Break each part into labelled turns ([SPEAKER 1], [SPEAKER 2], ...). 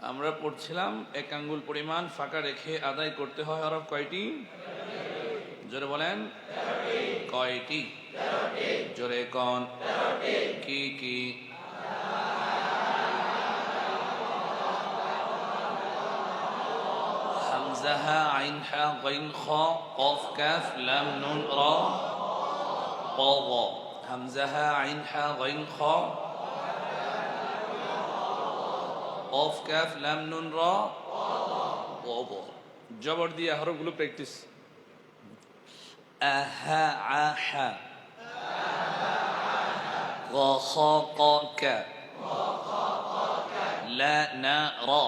[SPEAKER 1] আমরা পড়ছিলাম এক আঙ্গুল পরিমাণ ফাঁকা রেখে আদায় করতে হয় হরফ কয়টি? জোরে বলেন। কয়টি? জোরে কোন? কি কি? হামজা হা আইন হা গাইন খ কফ কাফ লাম নুন রা ক গ। হামজা হা আইন হা গাইন খ কফ কাফ লাম নুন রা ক গ। জবর দিয়ে হরফগুলো প্র্যাকটিস। আহা আহা গ খ ক কা লা না রা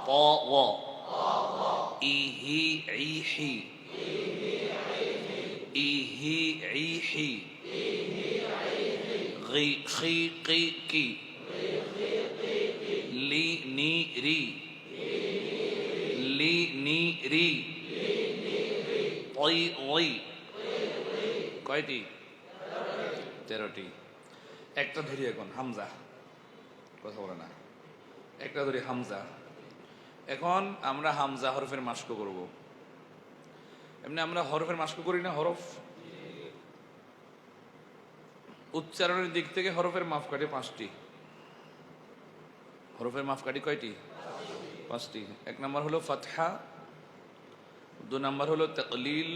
[SPEAKER 1] ط و إيهي عيحي إيهي عيحي غي خي قي كي لي ني ري لي ني ري طي طي কয়টি? 13টি। একটা ধরি এখন হামজা, কথা বলে না, একটা ধরি হামজা। এখন আমরা হামজা হরফের মাস্ক করব। এমনি আমরা হরফের মাস্ক করি না? হরফ উচ্চারণের দিক থেকে হরফের মাপকাঠি 5টি। হরফের মাপকাঠি কয়টি? 5টি। 1 নম্বর হলো ফাতহা, 2 নম্বর হলো তাকলিল,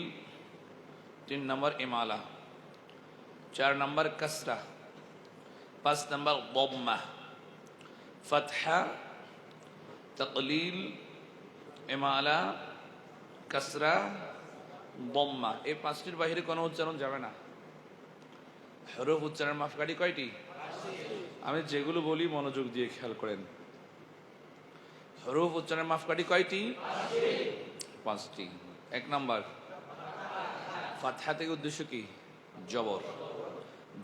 [SPEAKER 1] 3 নম্বর ইমালা, 4 নম্বর কাসরা, 5 নম্বর দম্মা। ফাতহা, তাকলিল, ইমালা, কাসরা, দম্মা, এই 5টির বাইরে কোনো উচ্চারণ যাবে না। হরফ উচ্চারণ মাপকাঠি কয়টি? আমি যেগুলো বলি মনোযোগ দিয়ে খেয়াল করেন। হরফ উচ্চারণ মাপকাঠি কয়টি? 5টি। 1 নম্বর ফাতহা থেকে উদ্দেশ্য কি? জবর।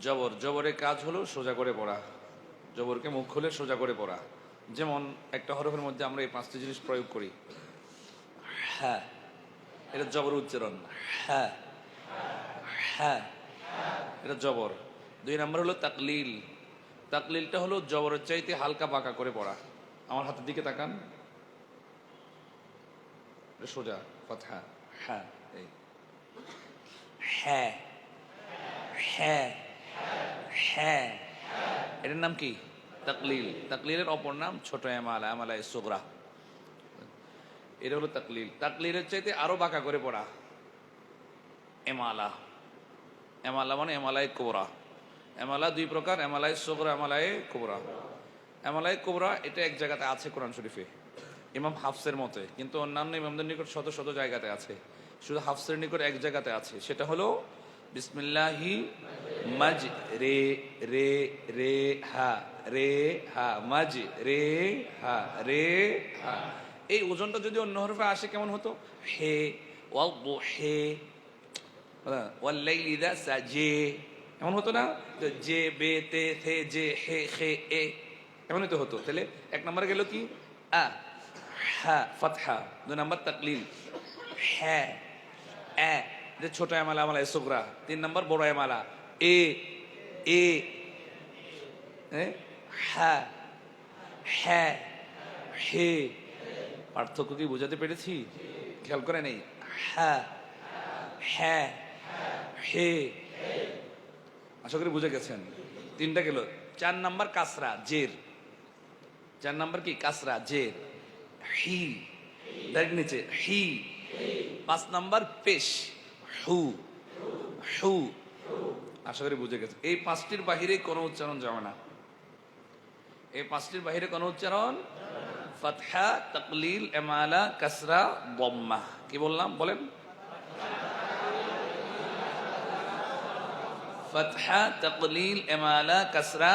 [SPEAKER 1] জবর, জবরের কাজ হলো সোজা করে পড়া। জবরকে মুখ খুলে সোজা করে পড়া। যেমন একটা হরফের মধ্যে আমরা এই 5টি জিনিস প্রয়োগ করি। হ্যাঁ, এটা জবর উচ্চারণ। হ্যাঁ হ্যাঁ, এটা জবর। 2 নম্বর হলো তাকলিল। তাকলিলটা হলো জবরের চাইতে হালকা বাঁকা করে পড়া। আমার হাতের দিকে তাকান, এটা সোজা ফাতহা। হ্যাঁ, এই হ্যাঁ হ্যাঁ হ্যাঁ, এটার নাম কি? তাকলিল। তাকলিলের অপর নাম ছোট এমালা, এমালায়ে সুগরা। এটা হলো তাকলিল। তাকলিলের চাইতে আরো বাঁকা করে পড়া এমালা। এমালা মানে এমালায়ে কুবরা। এমালা 2 প্রকার, এমালায়ে সুগরা, এমালায়ে কুবরা। এমালায়ে কুবরা এটা এক জায়গাতে আছে কোরআন শরীফে, ইমাম হাফসের মতে, কিন্তু অন্যান্য ইমামদের নিকট শত শত জায়গাতে আছে। শুধু হাফসের নিকট এক জায়গাতে আছে, সেটা হলো বিসমিল্লাহি মাজ রে রে রে হা রে হা মাজ রে হা রে হা। এই ওজনটা যদি অন্য হরফে আসে কেমন হতো? হে ওয়াদুহে ওয়াল লাইলি ইযা সাজে, এমন হতো না? তো জে বে তে থে জে হে খে এ, এমনই তো হতো। তাহলে 1 নম্বরে গেল কি? আ হা ফাতহা। 2 নম্বর তাকলিল হ্যাঁ এ, যে ছোট এমালা, এমালায়ে সুগরা। 3 নম্বর বড় এমালা এ এ হ্যাঁ হ্যাঁ হে। পার্থক্য কি বোঝাতে পেরেছি? খেয়াল করে নেই। হ্যাঁ হ্যাঁ হে, আশা করি বুঝে গেছেন। 3টা গেল। 4 নম্বর কাসরা জের। 4 নম্বর কি? কাসরা জের। হি, ডাইরেক্ট নিচে হি। 5 নম্বর পেশ হু হু। আশা করি বুঝে গেছে। এই 5টির বাহিরে কোনো উচ্চারণ যাবে না। এই 5টির বাহিরে কোনো উচ্চারণ। ফাতহা, তাকলিল, ইমালা, কাসরা, দম্মা। কি বললাম বলেন? ফাতহা, তাকলিল, ইমালা, কাসরা,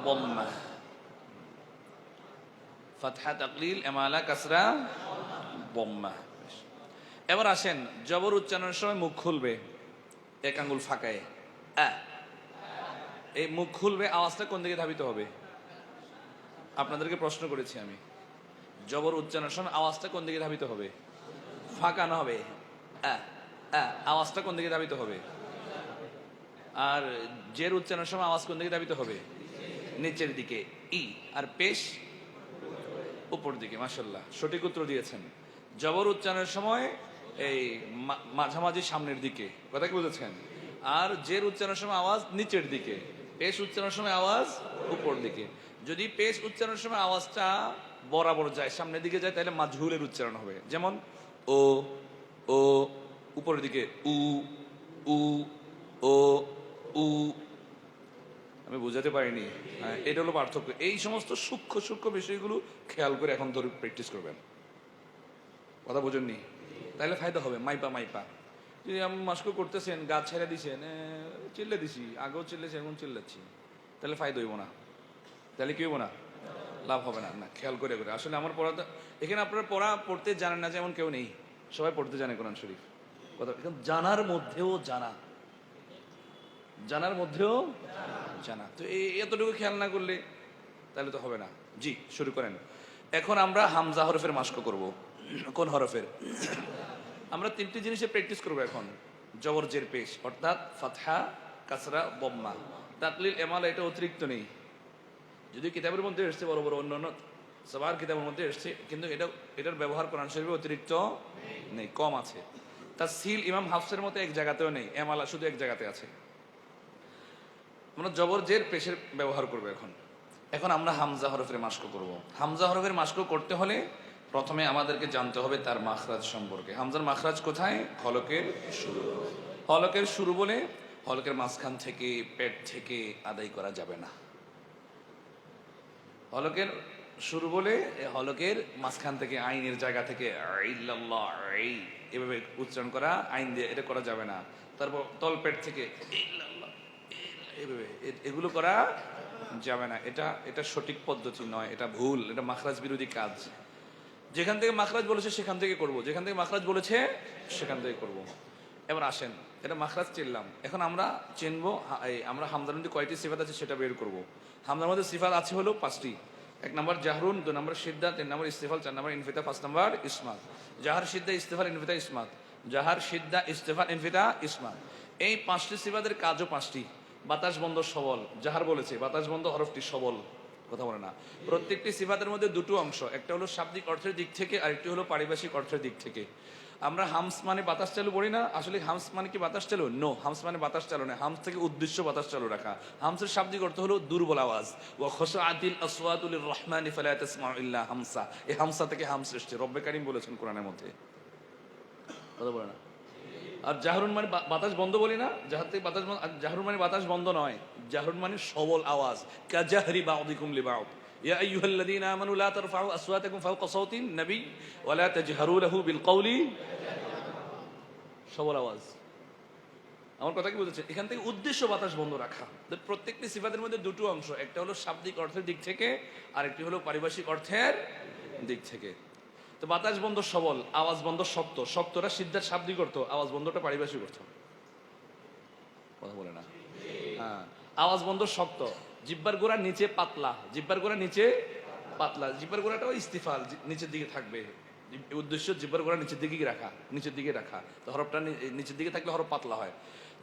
[SPEAKER 1] দম্মা। ফাতহা, তাকলিল, ইমালা, কাসরা, দম্মা। এবার আসেন, জবর উচ্চারণের সময় মুখ খুলবে 1 আঙ্গুল ফাঁকায়। এই মুখ খুলবে, আওয়াজটা কোন দিকে ধাবিত হবে? আপনাদেরকে প্রশ্ন করেছি আমি, জবর উচ্চারণের সময় আওয়াজটা কোন দিকে ধাবিত হবে? ফাঁকা না হবে। আওয়াজটা কোন দিকে ধাবিত হবে? আর জের উচ্চারণের সময় আওয়াজ কোন দিকে ধাবিত হবে? নিচের দিকে ই। আর পেশ উপর দিকে। মাশাআল্লাহ, সঠিক উত্তর দিয়েছেন। জবর উচ্চারণের সময় এই মাঝামাঝি সামনের দিকে, কথা কি বুঝেছেন? আর জের উচ্চারণের সময় আওয়াজ নিচের দিকে, পেশ উচ্চারণের সময় আওয়াজ উপর দিকে। যদি পেশ উচ্চারণের সময় আওয়াজটা বরাবর যায়, সামনের দিকে যায়, তাহলে মাজহুলের উচ্চারণ হবে। যেমন ও, ও, উপরের দিকে উ, উ, ও, উ। আমি বুঝাতে পারিনি? হ্যাঁ, এটা হলো পার্থক্য। এই সমস্ত সূক্ষ্ম সূক্ষ্ম বিষয়গুলো খেয়াল করে এখন ধরে প্র্যাকটিস করবেন। কথা বোঝেননি? তাহলে ফায়দা হবে। মাইপা মাইপা যদি আমি মাস্কো করতেছেন, গাছ ছেড়ে দিছেন, চিল্লে দিছি, আগেও চিল্লেছি, এখন চিল্লাচ্ছি, তাহলে ফায়দা হইব না। তাহলে কি হইব না? লাভ হবে না। না, খেয়াল করে করে। আসলে আমার পড়াটা এখানে আপনারা পড়তে জানেন না যেমন কেউ নেই, সবাই পড়তে জানে কোরআন শরীফ। কথা জানার মধ্যেও জানা, জানার মধ্যেও জানা, তো এতটুকু খেয়াল না করলে তাহলে তো হবে না। জি, শুরু করেন। এখন আমরা হামজা হরফের মাস্ক করব। কোন হরফের? আমরা তিনটি জিনিসে প্র্যাকটিস করবো এখন। জবর জের পেশ, অর্থাৎ ফাতহা, কাসরা, বম্মা। তাকলিল, এমালা এটা অতিরিক্ত নেই। যদি কিতাবের মধ্যে এসছে, বড় বড় অন্যান্য সবার কিতাবের মধ্যে এসছে, কিন্তু এটার ব্যবহার কোরআন শরীফে অতিরিক্ত নেই, কম আছে। তাসহিল ইমাম হাফসের মতো এক জায়গাতেও নেই, এমালা শুধু এক জায়গাতে আছে। আমরা জবর জের পেশের ব্যবহার করবো এখন। এখন আমরা হামজা হরফের মাস্ক করব। হামজা হরফের মাস্ক করতে হলে প্রথমে আমাদেরকে জানতে হবে তার মাখরাজ সম্পর্কে। হামজার মাখরাজ কোথায়? হলকের শুরু। হলকের শুরু বলে হলকের মাঝখান থেকে, পেট থেকে আদায় করা যাবে না। হলকের শুরু বলে হলকের মাঝখান থেকে, আইনের জায়গা থেকে এভাবে উচ্চারণ করা, আইন দিয়ে এটা করা যাবে না। তারপর তলপেট থেকে এভাবে, এগুলো করা যাবে না। এটা সঠিক পদ্ধতি নয়, এটা ভুল, এটা মাখরাজ বিরোধী কাজ। যেখান থেকে মাখরাজ বলেছে সেখান থেকে করব, যেখান থেকে মাখরাজ বলেছে সেখান থেকে করব। এবার আসেন, এটা মাখরাজ চিনলাম, এখন আমরা চিনবো আমরা হামজার মধ্যে কয়টি সিফাত আছে সেটা বের করব। হামজার মধ্যে সিফাত আছে হলো 5টি। 1 নম্বর জাহরুন, 2 নম্বর সিদ্দা, 3 নম্বর ইস্তেফাল, 4 নম্বর ইনফিতা, 5 নম্বর ইসমাত। জাহার, সিদ্দা, ইস্তেফাল, ইনফিতা, ইসমাত। জাহার, সিদ্দা, ইস্তেফাল, ইনফিতা, ইসমাত। এই 5টি সিফাতের কাজও 5টি। বাতাস বন্ধ সবল, জাহার বলেছে, বাতাস বন্ধ হরফটি সবল, কথা বলে না। প্রত্যেকটি সিফাতের মধ্যে দুটো অংশ, একটা হলো শাব্দিক অর্থের দিক থেকে, আরেকটি হলো পারিভাষিক অর্থের দিক থেকে। আমরা হামস মানে বাতাস চালু বলি না, আসলে হামস মানে কি বাতাস চালু? নো, হামস মানে বাতাস চালু না, হামস থেকে উদ্দেশ্য বাতাস চালু রাখা। হামসের শাব্দিক অর্থ হলো দুর্বল আওয়াজ। ওয়া খশআতিল আসওয়াতুল লিররহমানি ফালা তাসমাউ ইল্লা হামসা। এই হামসা থেকে হামস এসেছে, রব্বে কারীম বলেছেন কোরআনের মধ্যে, কথা বলে না। আর জাহরুন মানে বাতাস বন্ধ বলি না, জাহার থেকে বাতাস বন্ধ। জাহরুন মানে বাতাস বন্ধ নয়, জাহরুন মানে সবল আওয়াজ। কাজাহরি বাউদিকুম লিবাউদ। ইয়া আইয়ুহাল্লাযীনা আমানু লা তারফাউ আসওয়াতাকুম ফাওকা সাওতিন নবী ওয়া লা তাজহারু লাহু বিল কওলি, সবল আওয়াজ। আমার কথা কি বুঝেছেন? এখান থেকে উদ্দেশ্য বাতাস বন্ধ রাখা। প্রত্যেকটি সিফাতের মধ্যে দুটো অংশ, একটা হলো শাব্দিক অর্থের দিক থেকে, আরেকটি হলো পারিভাষিক অর্থের দিক থেকে। তো বাতাস বন্ধ সবল, আওয়াজ বন্ধ শক্ত। শক্তটা সিদ্ধার শাব্দিক অর্থ, আওয়াজ বন্ধটা পারিভাষিক অর্থ, কথা বলে না। হ্যাঁ, আওয়াজ বন্ধ শক্ত। জিব্বার গোড়া নিচে পাতলা, জিব্বার গোড়া নিচে পাতলা, জিব্বার গোড়াটাও ইস্তিফাল, নিচের দিকে থাকবে। উদ্দেশ্য জিব্বার গোড়া নিচের দিকে রাখা, নিচের দিকে রাখা। তো হরফটা নিচের দিকে থাকলে হরফ পাতলা হয়।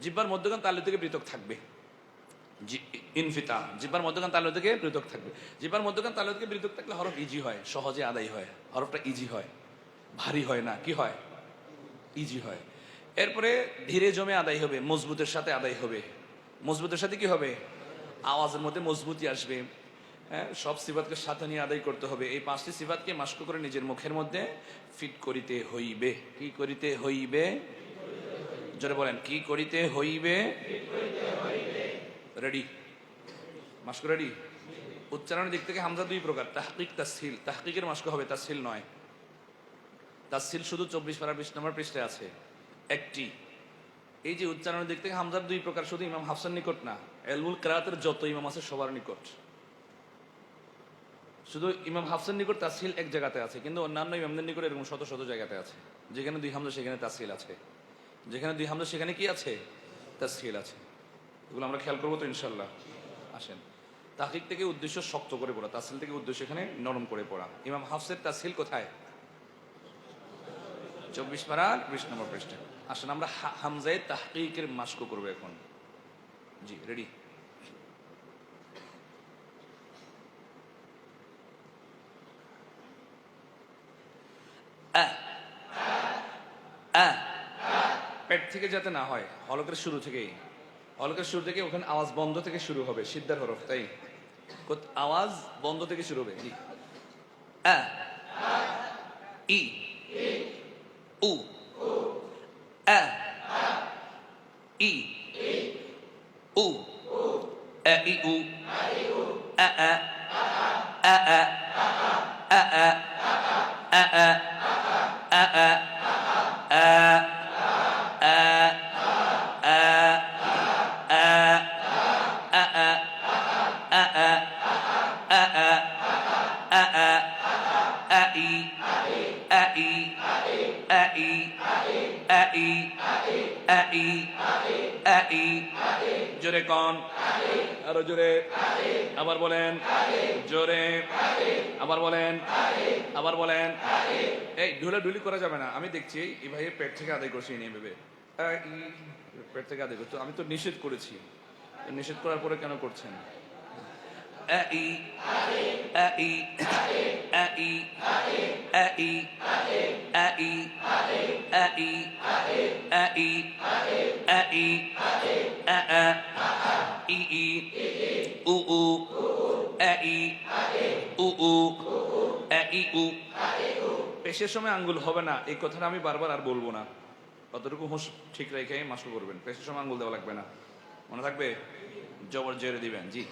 [SPEAKER 1] জিব্বার মধ্যখান তালু থেকে পৃথক থাকবে। ইনফিতা, জিব্বার মধ্যখান তালু থেকে পৃথক থাকবে। জিব্বার মধ্যখান তালু থেকে পৃথক থাকলে হরফ ইজি হয়, সহজে আদায় হয়। হরফটা ইজি হয়, ভারী হয় না। কি হয়? ইজি হয়। এরপরে ধীরে জমে আদায় হবে, মজবুতের সাথে আদায় হবে। মজবুতের সাথে কি হবে? আওয়াজের মধ্যে মজবুতি আসবে। হ্যাঁ, সব সিফাতকে সাথে নিয়ে আদায় করতে হবে। এই 5টি সিফাতকে মাস্ক করে নিজের মুখের মধ্যে ফিট করিতে হইবে। কি করিতে হইবে? জোরে বলেন, কি করিতে হইবে? রেডি? Mask ready? উচ্চারণের দিক থেকে হামজা 2 প্রকার, তাহকিক, তাসহিল। তাহকিকের মাস্ক হবে, তাসহিল নয়। তাসহিল শুধু 24 পারা 20 নম্বর পৃষ্ঠায় আছে একটি। এই যে উচ্চারণের দিক থেকে হামজার 2 প্রকার, শুধু ইমাম হাফসার নিকট না, ইলমুল কিরাআতের যত ইমাম আছে সবার নিকট। শুধু ইমাম হাফসার নিকট তাসহিল এক জায়গাতে আছে, কিন্তু অন্যান্য ইমামদের নিকট এরকম শত শত জায়গাতে আছে। যেখানে 2 হামজা সেখানে তাসহিল আছে, যেখানে 2 হামজা সেখানে কি আছে? তাসহিল আছে। এগুলো আমরা খেয়াল করবো তো ইনশাল্লাহ। আসেন, তাহকিক থেকে উদ্দেশ্য শক্ত করে পড়া, তাসহিল থেকে উদ্দেশ্য এখানে নরম করে পড়া। ইমাম হাফসের তাসহিল কোথায়? 24 পারা 20 নম্বর পৃষ্ঠা। আসেন আমরা হামজায়ে তাহকিকের মাস্ক করবো এখন। জি, রেডি? আ আ পেট থেকে যাতে না হয়, হলকের শুরু থেকেই, হলকের শুরু থেকে ওখানে আওয়াজ বন্ধ থেকে শুরু হবে, সিদ্ধার হরফ, তাই আওয়াজ বন্ধ থেকে শুরু হবে। জি, আ ই উ আ ই উ আ ই উ আ আ আ আ আ আ আ আ আ আ জোরে কন, আরো জোরে, আবার বলেন, জোরে, আবার বলেন, আবার বলেন। এই ঢুলাঢুলি করা যাবে না। আমি দেখছি এই ভাই পেট থেকে আদায় করছি নিয়ে ভেবে পেট থেকে আদায় করছি। আমি তো নিষেধ করেছি, নিষেধ করার পরে কেন করছেন? পেশের সময় আঙ্গুল হবে না, এই কথাটা আমি বারবার আর বলবো না। অতটুকু হুঁশ ঠিক রেখে মাসুল করবেন। পেশের সময় আঙ্গুল দেওয়া লাগবে না, মনে থাকবে? জবর জেরে দিবেন। জি,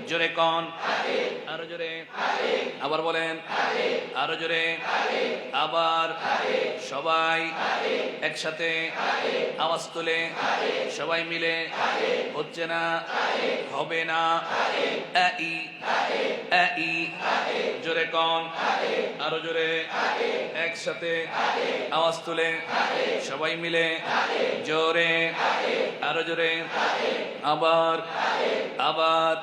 [SPEAKER 1] জোরে কন, আরো জোরে, আবার বলেন, আরো জোরে, আবার সবাই একসাথে আওয়াজ তুলে সবাই মিলে, হচ্ছে না, হবে না, জোরে কন, আরো জোরে, একসাথে আওয়াজ তুলে সবাই মিলে, জোরে, আরো জোরে, আবার আবার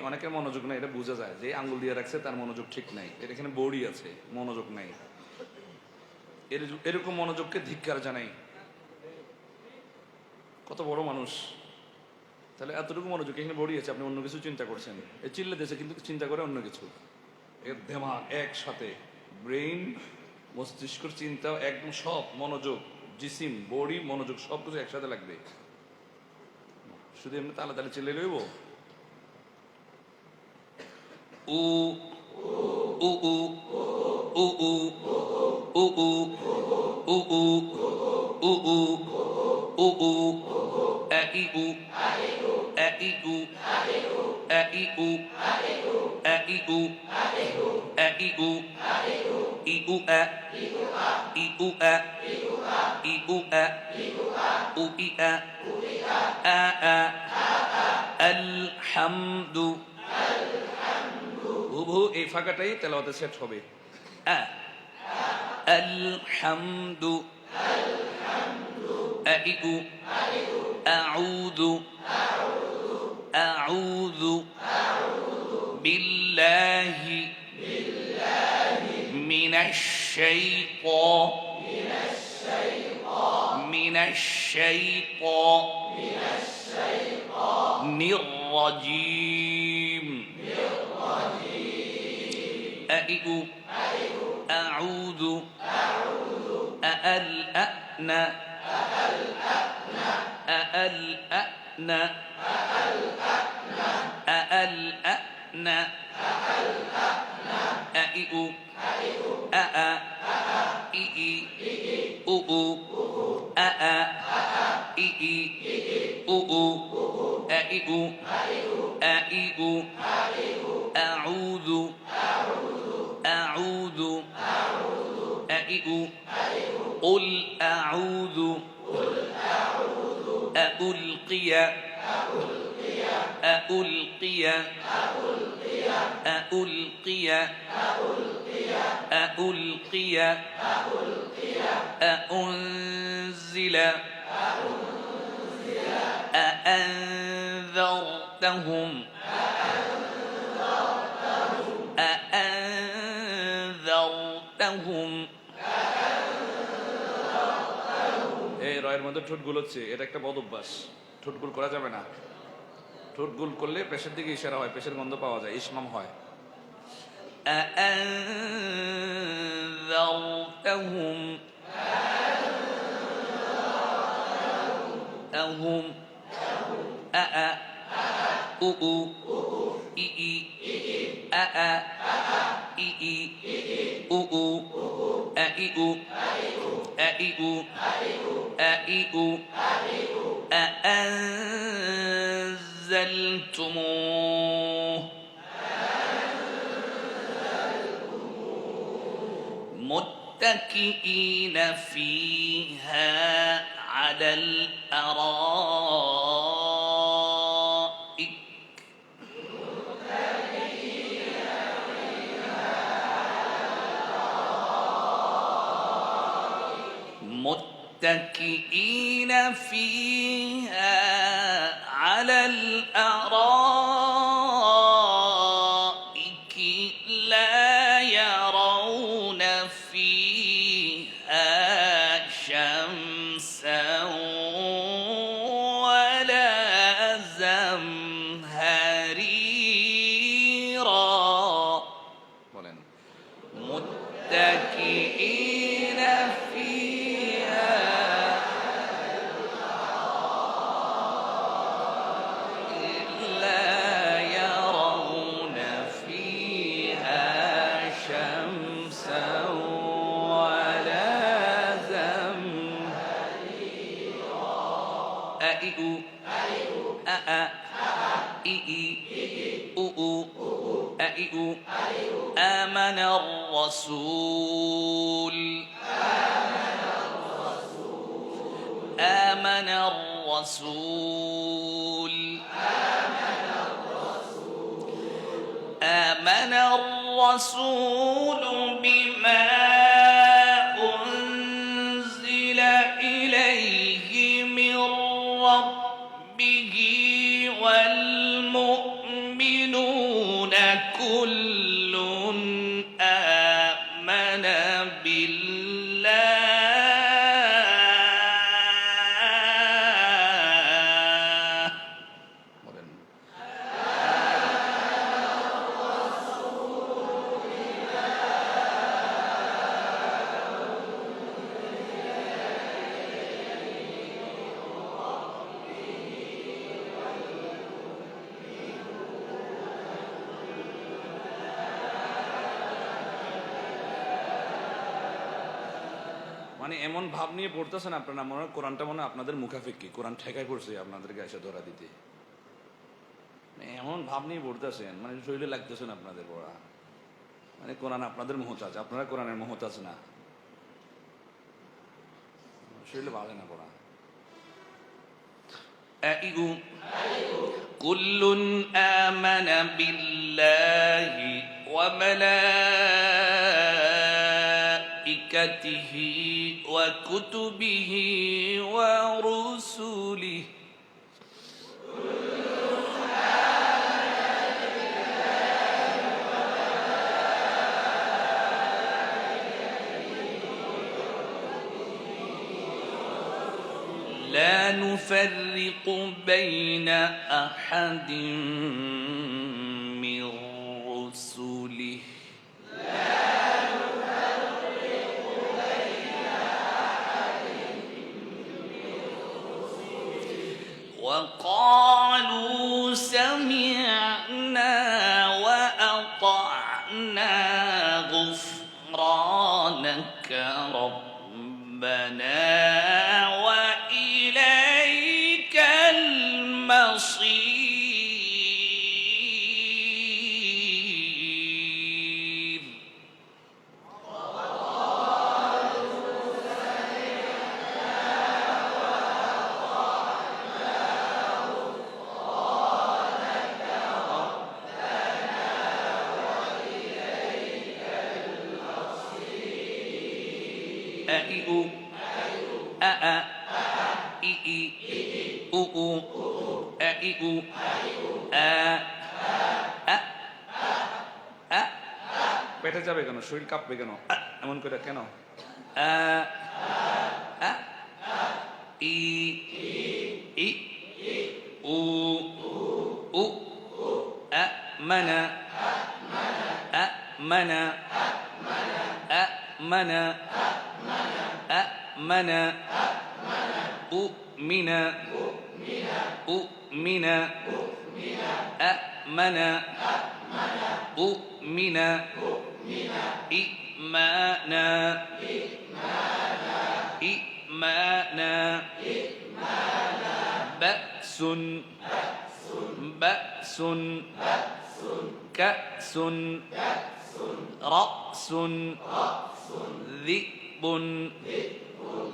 [SPEAKER 1] অনেকের মনোযোগ নাই, এটা বোঝা যায় যে আঙ্গুল দিয়ে রাখছে তার মনোযোগ ঠিক নাই। এর এখানে বড়ি আছে, মনোযোগ নাই। এরকম মনোযোগকে ধিক্কার জানাই। কত বড় মানুষ, তাহলে এতটুকু মনোযোগ, এখানে বড়ি আছে, আপনি অন্য কিছু চিন্তা করছেন। এই চিল্লে দিয়েছে কিন্তু চিন্তা করে অন্য কিছু। এর দেমাগ একসাথে, ব্রেইন, মস্তিষ্কর চিন্তা একদম সব মনোযোগ, জিসিম, বডি, মনোযোগ সব কিছু একসাথে লাগবে। শুধু এমনি তালা তালে চিল্লে লইব। উ উ উ উ উ উ উ উ উ উ উ উ a i u a i u a i u a i u a i u a i u i u a i u a i u a u i a alhamdu উভু এই ফাঁকাটাই তেলাওয়াতে সেট হবে। আলহামদু আইউ আউযু আউযু বিল্লাহি মিনাশ শাইতানির রাজীম। আইউ আউযু আ'আলআ'না أألأنا أألأنا أئئ أأ إئ أؤ أأ إئ أؤ أئئ أئئ أعوذ أعوذ أئئ قل أعوذ ألقي ألقي ألقي ألقي أنزل أأنذرتهم أأنذرتهم এই রয়ের মধ্যে ঠোঁট গুলোচ্ছে, এটা একটা বদ অভ্যাস। ঠোঁট গুল করা যাবে না। ঠোঁট গুল করলে পেশের দিকে ইশারা হয়, পেশের গন্ধ পাওয়া যায়, ইসমাম হয়। أأنذرتهم أهم أأ أؤ إئ أأ إئ أؤ أئئ أئئ أئئ أأنزلتموه متكئين فيها على الأرائك متكئين فيها على الأرائك لا يرون فيها شمسا ولا زمهريرا متكئين فيها لا يرون فيها شمسا ولا زمهريرا أئئ أأ إئ أؤ أئئ آمن الرسول آمن الرسول آمن الرسول بما أنزل إليه من ربه والمؤمنون كل آمن بالله মানে এমন ভাব নিয়ে পড়তেছেন আপনারা, মনে হয় কোরআনটা মনে হয় আপনাদের মুখাফিক্কি, কোরআন ঠেকাই পড়ছে আপনাদেরকে এসে ধরা দিতে। এমন ভাব নিয়ে পড়তেছেন, মানে শরীরে লাগতেছেন আপনাদের পড়া, মানে কোরআন আপনাদের মোহতাজ, আপনারা কোরআনের মোহতাজ না, শরীরে বাড়ে না পড়া। كل آمن بالله وملائكته وكتبه ورسله لا نفرق بين أحد من رسله وقالوا سمعنا وأطعنا غفرانك ربنا وإليك المصير. إي أو أ إي إي أو أو إي أو পেটে যাবে কেন, শরীর কাঁপবে কেন, এমন করে কেন? ই ই উ উ أمنى أمنى أمنى أمنى أؤمن أؤمن أمنى أؤمن إيمانا إيمانا بأس بأس كأس رأس ذئب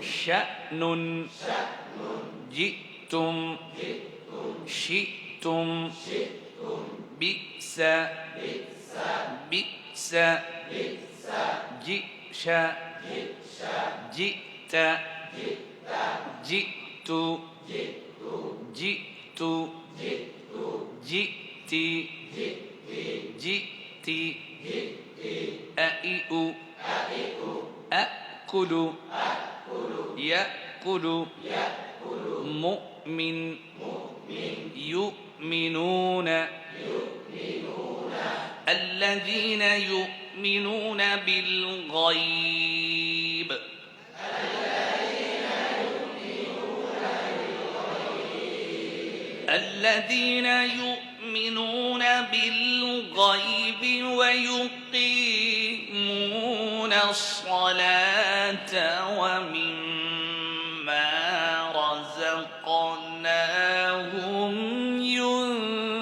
[SPEAKER 1] شأن جئتم شئتم بئس بئس جئش جئت جئت جئت جئت جئت أئئ أأكل يأكل مؤمن يؤمنون الذين يؤمنون بالغيب الذين يؤمنون بالغيب ويقيمون الصلاة ومما رزقناهم ينفقون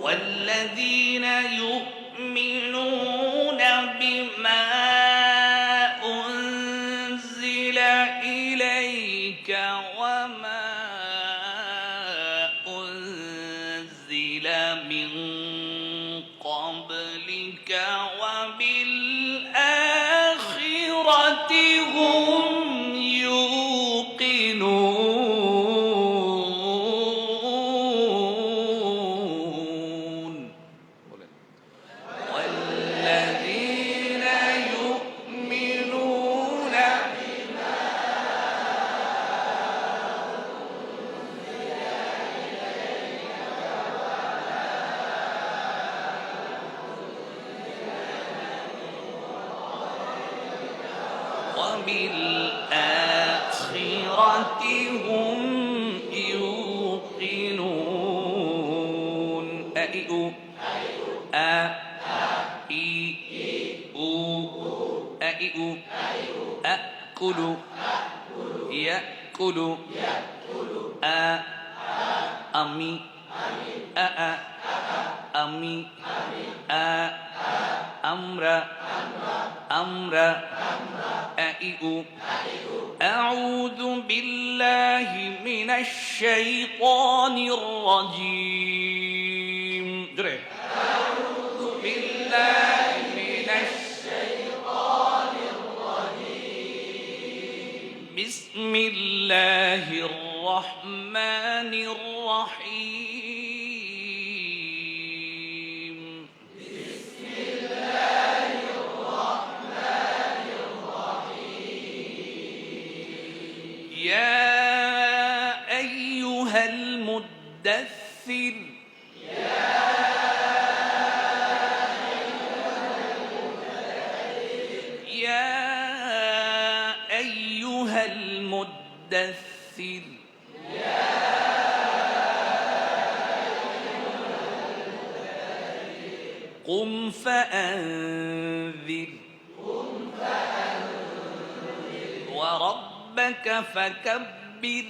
[SPEAKER 1] والذين يؤمنون بما أنزل إليك وما أنزل من قبلك وبالآخرة هم يوقنون والذين يؤمنون وبالآخرة هم يوقنون أئئ أئئ أئئ أأكل يأكل أمي أمي أمر أمر أئئ أعوذ بالله من الشيطان الرجيم أعوذ بالله من الشيطان الرجيم بسم الله الرحمن الرحيم بسم الله الرحمن الرحيم يا أيها المدثر يا أيها المدثر قم فأنذر وربك فكبر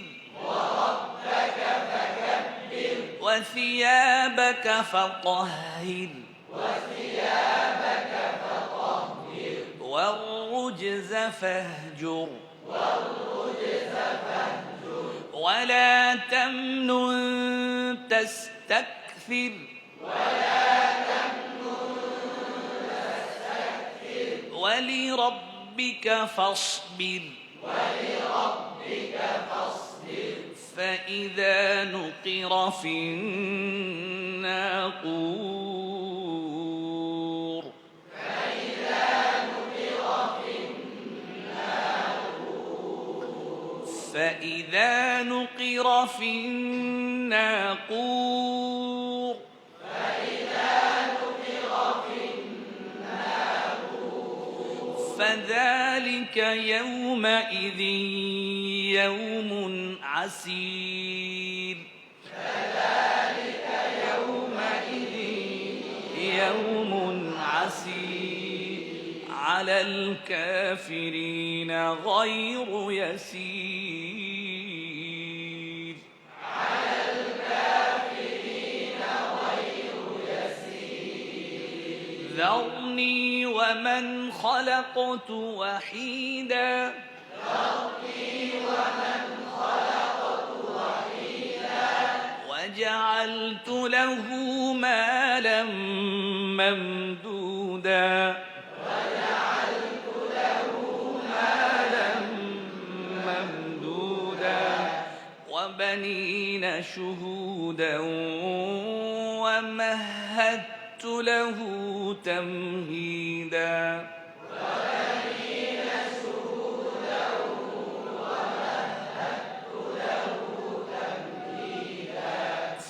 [SPEAKER 2] وثيابك فطهر والرجز فاهجر ولا تمنن تستكثر ولربك فاصبر فإذا نقر في الناقور فإذا نقر في الناقور فذلك يومئذ يوم عسير يوم عسير على الكافرين غير يسير ذرني ومن خلقت وحيدا وجعلت له مالا ممدودا وبنين شهودا ومهدت له تمهيدا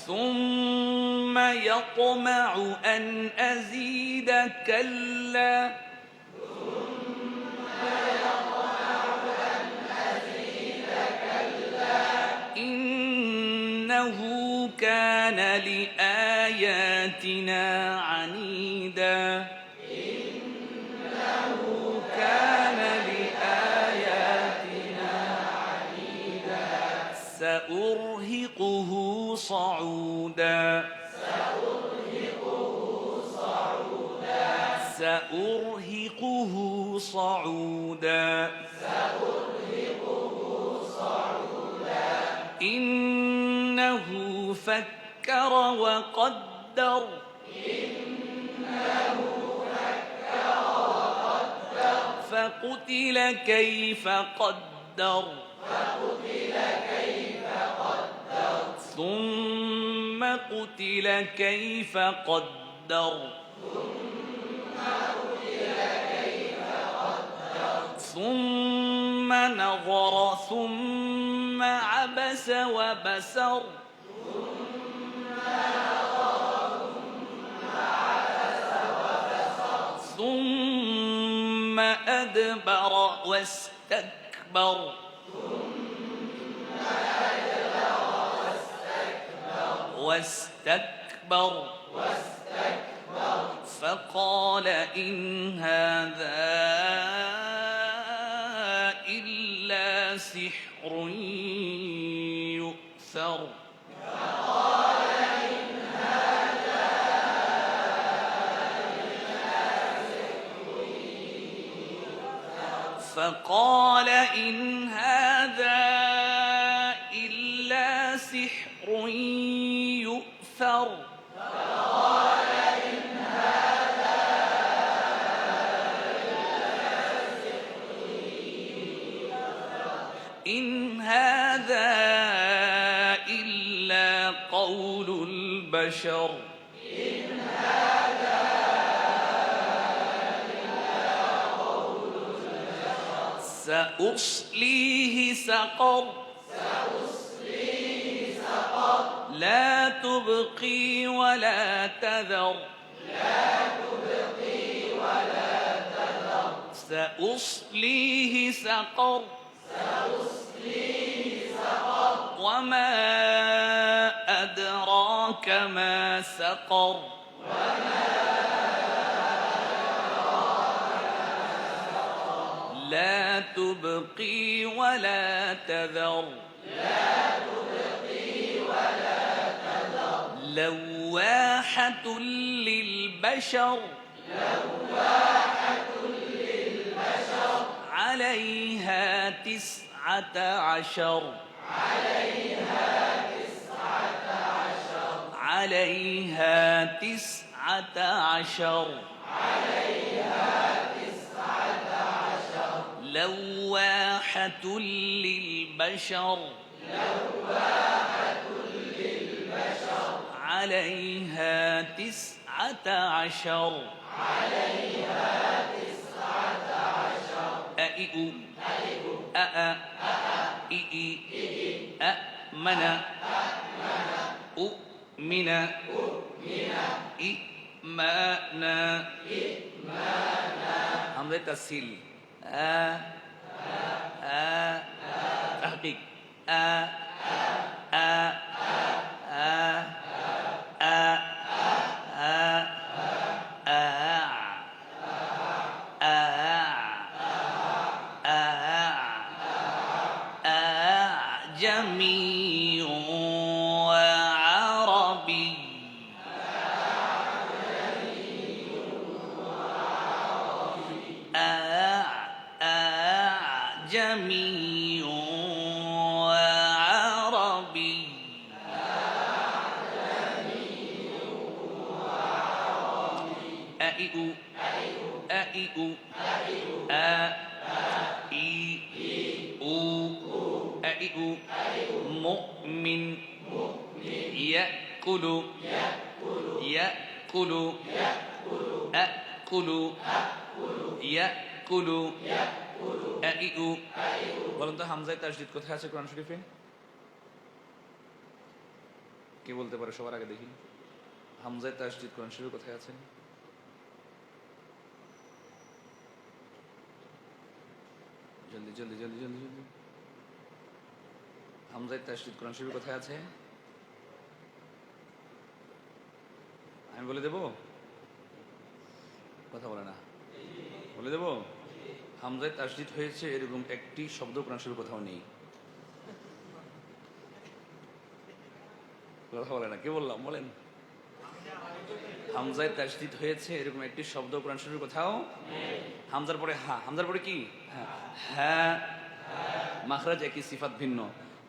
[SPEAKER 2] ثم يطمع أن أزيد كلا إنه كان لآياتنا عنيدا سأرهقه صعودا سأرهقه صعودا إنه فكر وقدر فقتل كيف قدر ثم قتل كيف قدر ثم نظر ثم عبس وبسر ثم أدبر واستكبر فقال إن هذا إلا سحر يؤثر فقال إن هذا إلا سحر يؤثر إن هذا إلا قول البشر سأصليه سقر لا تبقي ولا تذر سأصليه سقر وما أدراك ما سقر لا تبقي ولا تذر لواحة للبشر عليها 19 عليها 19 لواحة للبشر عليها 19 أئئ أأ إئي أأمن أؤمن إئمانا همزة تسهيل تحقيق جميع وعربي جميع وعربي أئئ أئئ أئ أئئ مؤمن يأكل يأكل أأكل يأكل أئئ বলুন তো হামজায় তাসদীদ কোথায় আছে কোরআন শরীফে? কে বলতে পারে সবার আগে দেখি? হামজায় তাসদীদ কোরআন শরীফে কোথায় আছে? জলদি জলদি জলদি জলদি জলদি। হামজায় তাসদীদ কোরআন শরীফে কোথায় আছে? আমি বলে দেব? কথা বলে না, বলে দেব? হামজায় তাসদীদ হয়েছে এরকম একটি শব্দ কোরআন শরীফে কোথাও নেই। কথা বলে না, কে বললাম বলেন? হামজায় তাসদীদ হয়েছে এরকম একটি শব্দ কোরআন শরীফে কোথাও হামজার পরে হা, হামজার পরে কি হ্যাঁ, মাখরাজ একই, সিফাত ভিন্ন।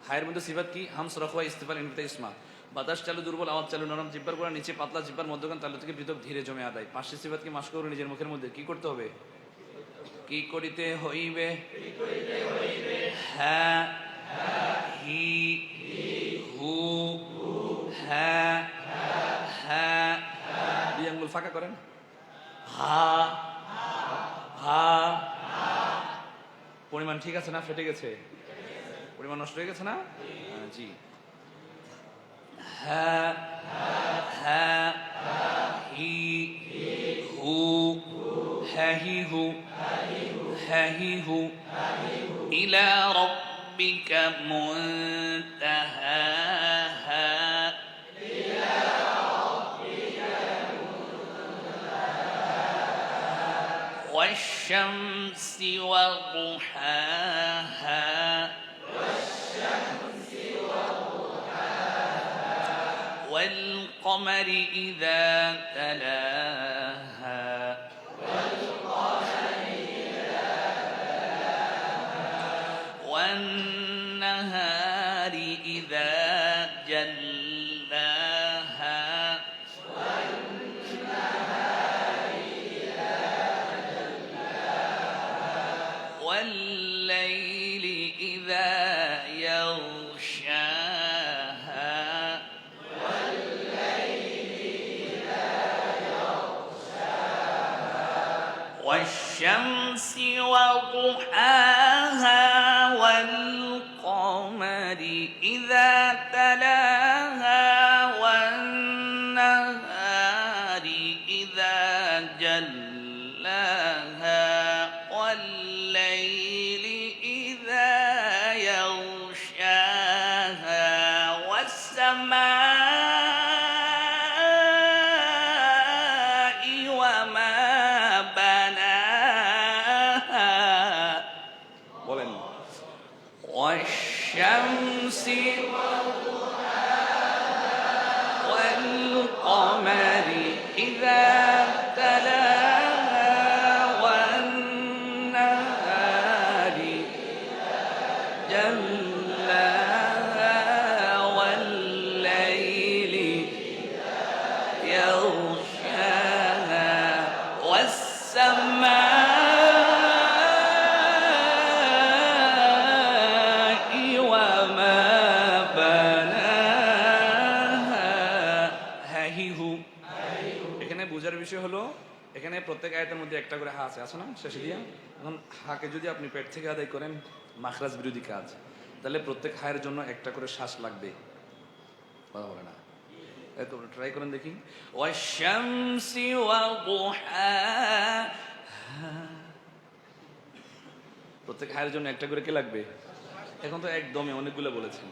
[SPEAKER 2] হায়ের মধ্যে সিফাত কি? হামস রফা ইস্তিফাল ইনফিতা ইসমা। বাতাস চালু দুর্বল, আওয়াজ চালু নরম, জিব্বার গোড়া নিচে পাতলা, জিব্বার মধ্যখান তালু থেকে পৃথক ধীরে জমে আদায়। পাঁচটি সিফাত কি মাস্ক করে নিজের মুখের মধ্যে কি করতে হবে? কি করিতে হইবে? হ্যাঁ, হি, হু, হ্যাঁ, হ্যাঁ, দুই আঙ্গুল ফাঁকা করেন। হা, হা, পরিমাণ ঠিক আছে না ফেটে গেছে? পরিমাণ নষ্ট হয়ে গেছে না? জি। হ্যাঁ, হ্যাঁ, হি, হু, হ্যাঁ হি হু, হ্যাঁ হি হু। ইলা রাব্বিকা মুনতাহাহা والشمس وضحاها والقمر إذا تلاها والنهار إذا جلاها والليل إذا يغشاها والشمس وضحاها والقمر إذا تلاها والنهار إذا جلاها والليل إذا يغشاها والسماء وما بناها বলেন والشمس والقمر এখানে প্রত্যেক আয়াতের মধ্যে একটা করে হা আছে না শেষে দিয়া? এখন হাকে যদি আপনি পেট থেকে আদায় করেন মাখরাজ বিরোধী কাজ, তাহলে প্রত্যেক হায়ের জন্য একটা করে শ্বাস লাগবে। কথা বলে না, ট্রাই করেন দেখি। ওয়াশ-শামসি ওয়া-দুহাহা, প্রত্যেক হায়ের জন্য একটা করে কে লাগবে? এখন তো একদমে অনেকগুলো বলেছেন,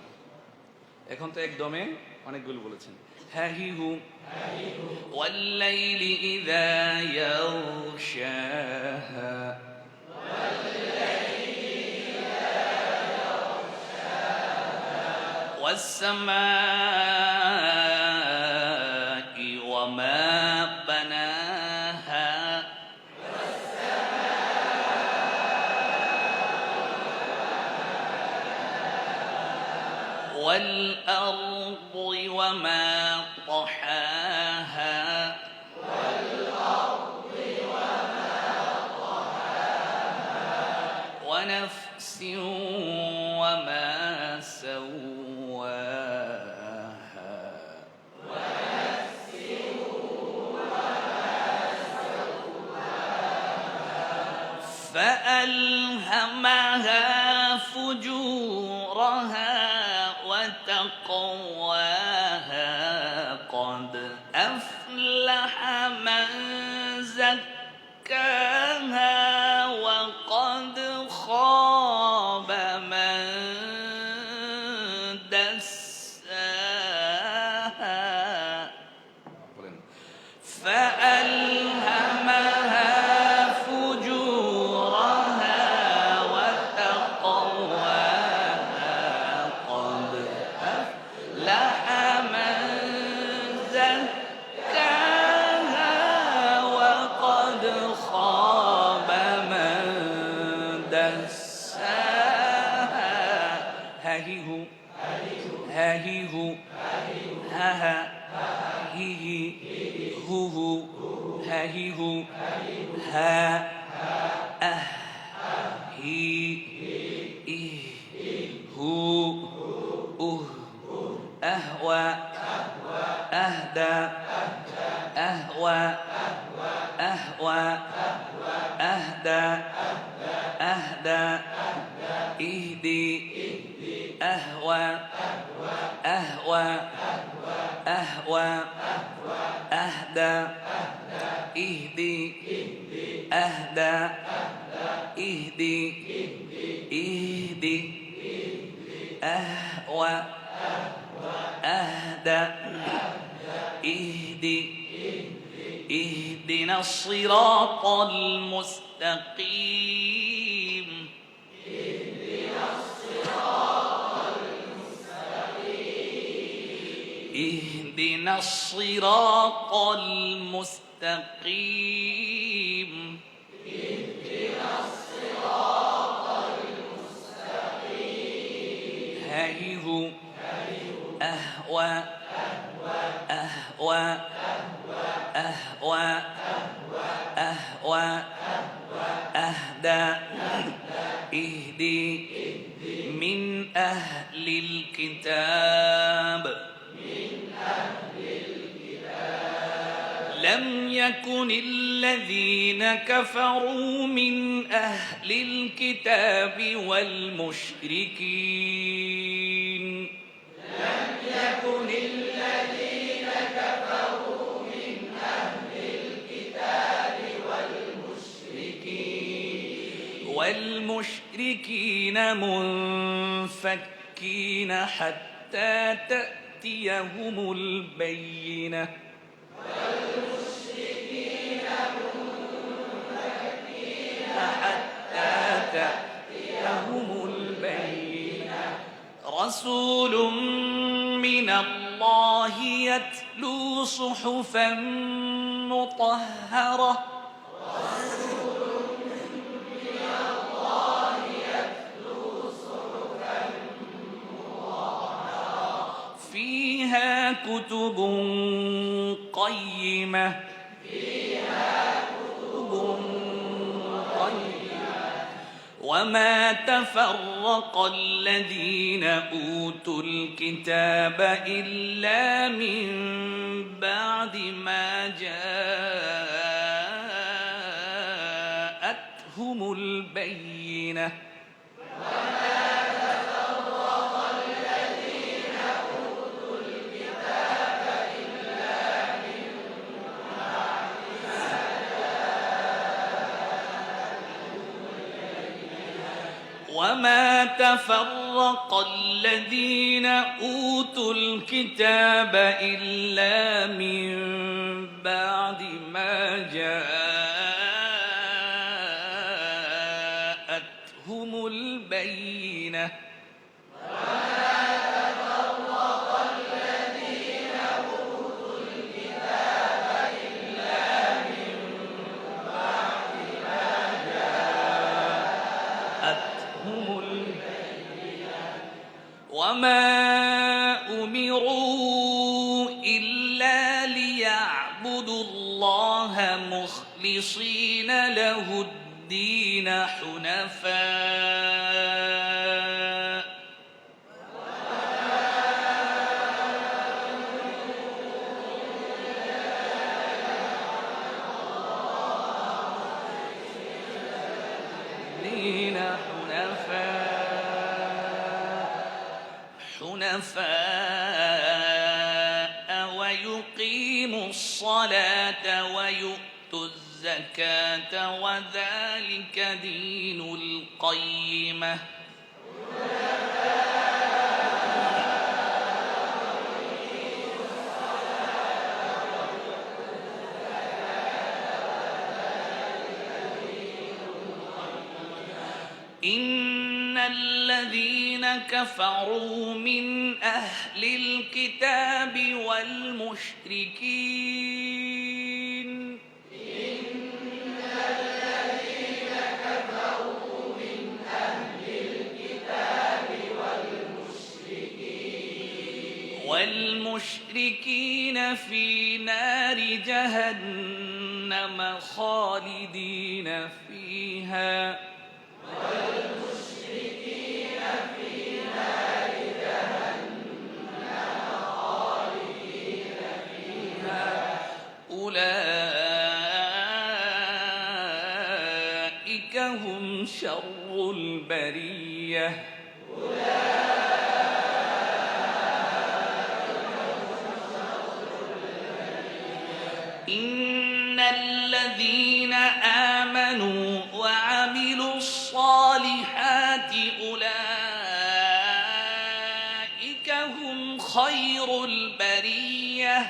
[SPEAKER 2] হ্যাঁ হি হু, ওয়াল-লাইলি ইযা ইয়াগশাহা, ওয়াস-সামাই ওয়া মা বানাহা, والأرض وما طحاها ونفس وما سواها فألهمها فجورها وتقواها قد أفلح من زكاها وقد خاب من دساها فألهمها فجورها وتقواها قد أفلح من زكاها وقد خاب من دساها ها هي هو ها هي هو ها ها هي هي هو هو ها هي هو ها هي إيه هو أهوى أهدى أهوى أهوى أهدى أهدى إهدي أهوى أهوى أهوى أهدى إهدي أهدى إهدي إهدي أهوى أهدى إهدي اهدنا الصراط المستقيم اهدنا الصراط المستقيم هاي هو أهوى أهوى أهوى أهوى أهدى اهدي من أهل الكتاب لم يكن الذين كفروا من أهل الكتاب والمشركين لم يكن الذين كفروا من أهل الكتاب والمشركين منفكين حتى تأتيهم البينة حتى تأتيهم البينة رسول من الله يتلو صحفا مطهرة فيها كتب قيمة وما تفرق الذين أوتوا الكتاب إلا من بعد ما جاءهم جاءتهم البينة وما تفرق الذين أوتوا الكتاب إلا من بعد ما جاءتهم البينة وما أمروا إلا ليعبدوا الله مخلصين له الدين حنفاء حنفاء ويقيموا الصلاة ويؤتوا الزكاة وذلك دين القيمة إن الذين كفروا من أهل الكتاب والمشركين والمشركين في نار جهنم خالدين فيها أولئك هم شر البرية إن الذين آمنوا وعملوا الصالحات أولئك هم خير البرية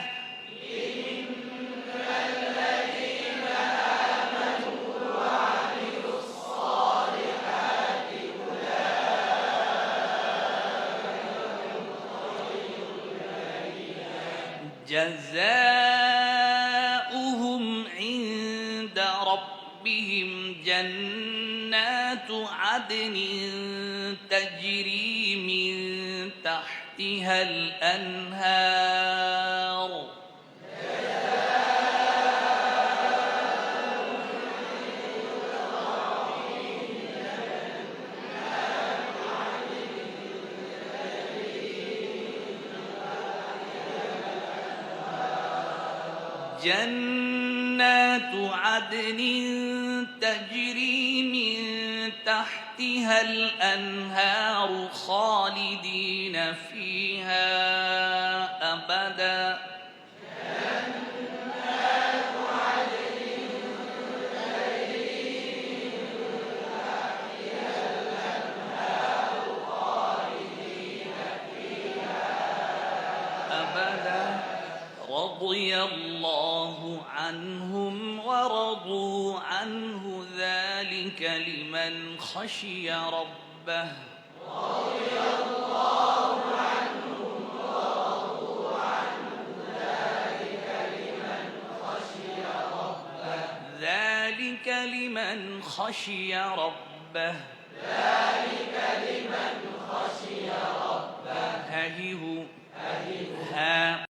[SPEAKER 2] جزاؤهم عند ربهم جنات عدن تجري من تحتها الأنهار جنات عدن تجري من تحتها الأنهار خالدين فيها أبدا رضي الله عنهم ورضوا عنه ذلك لمن خشي ربه رضي الله عنهم ورضوا عنه ذلك لمن خشي ربه ذلك لمن خشي ربه ذلك لمن خشي ربه ههه ها